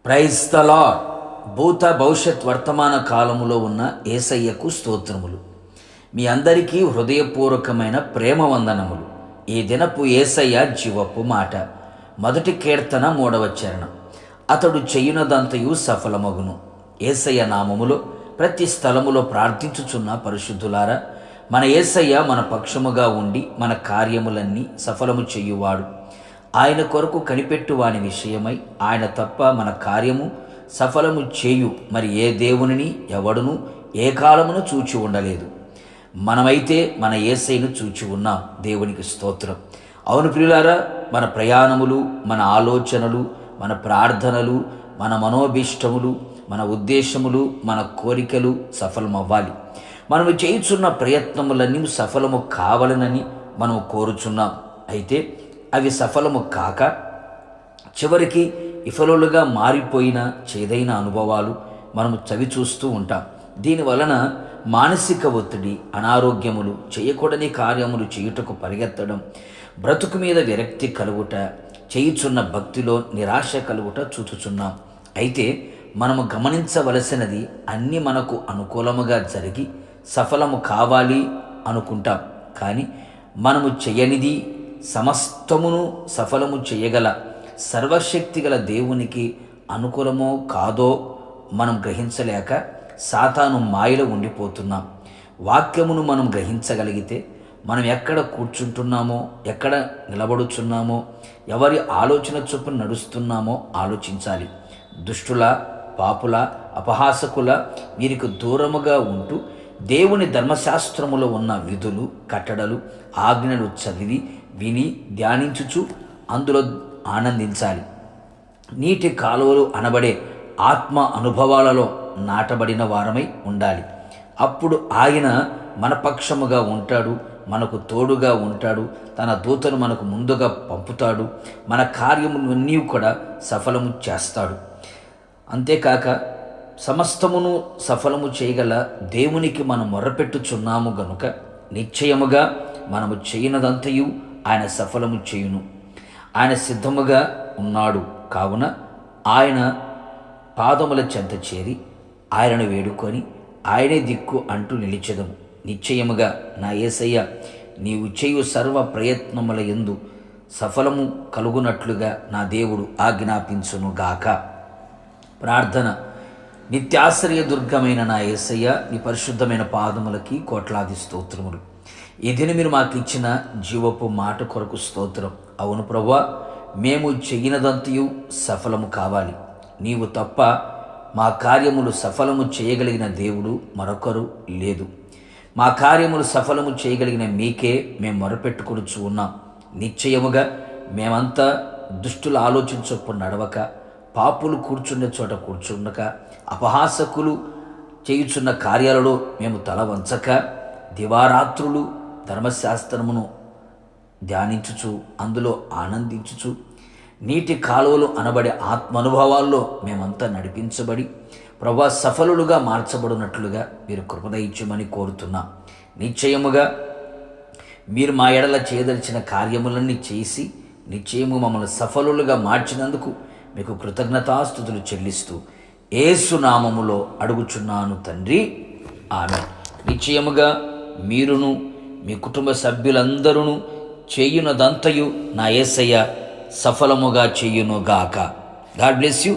Praise the lord. భూత భవిష్యత్ వర్తమాన కాలములో ఉన్న యేసయ్యకు స్తోత్రములు. మీ అందరికీ హృదయపూర్వకమైన ప్రేమ వందనములు. ఈ దినపు యేసయ్య జీవపు మాట. మొదటి కీర్తన 3వ చరణం. అతడు చేయునదంతయు సఫలమగును. యేసయ్య నామములో ప్రతి స్థలములో ప్రార్థించుచున్న పరిశుద్ధులారా, మన యేసయ్య మన పక్షముగా ఉండి మన కార్యములన్నీ సఫలము చేయువాడు. ఆయన కొరకు కనిపెట్టు వాని విషయమై ఆయన తప్ప మన కార్యము సఫలము చేయు మరి ఏ దేవునిని ఎవడును ఏ కాలమును చూచి ఉండలేదు. మనమైతే మన యేసయ్యను చూచి ఉన్నాం. దేవునికి స్తోత్రం. అవును ప్రియులారా, మన ప్రయాణములు, మన ఆలోచనలు, మన ప్రార్థనలు, మన మనోభీష్టములు, మన ఉద్దేశములు, మన కోరికలు సఫలమవ్వాలి. మనము చేయుచున్న ప్రయత్నములన్నీ సఫలము కావాలనని మనం కోరుచున్నాం. అయితే అవి సఫలము కాక చివరికి విఫలులుగా మారిపోయిన చేదైన అనుభవాలు మనము చవి చూస్తూ ఉంటాం. దీనివలన మానసిక ఒత్తిడి, అనారోగ్యములు, చేయకూడని కార్యములు చేయుటకు పరిగెత్తడం, బ్రతుకు మీద విరక్తి కలుగుట, చేయుచున్న భక్తిలో నిరాశ కలుగుట చూచుచున్నాం. అయితే మనము గమనించవలసినది, అన్నీ మనకు అనుకూలముగా జరిగి సఫలము కావాలి అనుకుంటాం. కానీ మనము చేయనిది సమస్తమును సఫలము చేయగల సర్వశక్తిగల దేవునికి అనుకూలమో కాదో మనం గ్రహించలేక సాతాను మాయలో ఉండిపోతున్నాం. వాక్యమును మనం గ్రహించగలిగితే మనం ఎక్కడ కూర్చుంటున్నామో, ఎక్కడ నిలబడుచున్నామో, ఎవరి ఆలోచన చొప్పున నడుస్తున్నామో ఆలోచించాలి. దుష్టుల, పాపుల, అపహాసకుల వీరికి దూరముగా ఉంటూ దేవుని ధర్మశాస్త్రములో ఉన్న విధులు, కట్టడలు, ఆజ్ఞలు చదివి విని ధ్యానించుచు అందులో ఆనందించాలి. నీటి కాలువలు అనబడే ఆత్మ అనుభవాలలో నాటబడిన వారమై ఉండాలి. అప్పుడు ఆయన మన పక్షముగా ఉంటాడు, మనకు తోడుగా ఉంటాడు, తన దూతను మనకు ముందుగా పంపుతాడు, మన కార్యములన్నీ కూడా సఫలము చేస్తాడు. అంతేకాక సమస్తమును సఫలము చేయగల దేవునికి మనం మొర్రపెట్టుచున్నాము గనుక నిశ్చయముగా మనము చేయనదంతయు ఆయన సఫలము చేయును. ఆయన సిద్ధముగా ఉన్నాడు. కావున ఆయన పాదముల చెంత చేరి ఆయనను వేడుకొని ఆయనే దిక్కు అంటూ నిలిచెదము. నిశ్చయముగా నా యేసయ్య నీవు చేయు సర్వ ప్రయత్నముల యందు సఫలము కలుగునట్లుగా నా దేవుడు ఆజ్ఞాపించునుగాక. ప్రార్థన. నిత్యాశ్రయ దుర్గమైన నా యేసయ్య, నీ పరిశుద్ధమైన పాదములకి కోట్లాది స్తోత్రములు. ఈ దిన మీరు మాకు ఇచ్చిన జీవపు మాట కొరకు స్తోత్రం. అవును ప్రభువా, మేము చెయ్యినదంతయు సఫలము కావాలి. నీవు తప్ప మా కార్యములు సఫలము చేయగలిగిన దేవుడు మరొకరు లేదు. మా కార్యములు సఫలము చేయగలిగిన మీకే మేము మొరపెట్టుకొనుచు ఉన్నాం. నిశ్చయముగా మేమంతా దుష్టుల ఆలోచించప్పుడు నడవక, పాపులు కూర్చున్న చోట కూర్చుండక, అపహాసకులు చేయుచున్న కార్యాలలో మేము తల వంచక, దివారాత్రులు ధర్మశాస్త్రమును ధ్యానించుచు అందులో ఆనందించుచు నీటి కాలువలు అనబడే ఆత్మానుభవాల్లో మేమంతా నడిపించబడి ప్రభా సఫలులుగా మార్చబడినట్లుగా మీరు కృపదయించమని కోరుతున్నాం. నిశ్చయముగా మీరు మా ఎడల చేయదలిచిన కార్యములన్నీ చేసి నిశ్చయము మమ్మల్ని సఫలులుగా మార్చినందుకు మీకు కృతజ్ఞతాస్తుతులు చెల్లిస్తూ యేసు నామములో అడుగుచున్నాను తండ్రి, ఆమేన్. నిశ్చయముగా మీరును మీ కుటుంబ సభ్యులందరూ చేయునదంతయు నా యేసయ్య సఫలముగా చేయునుగాక. God bless you.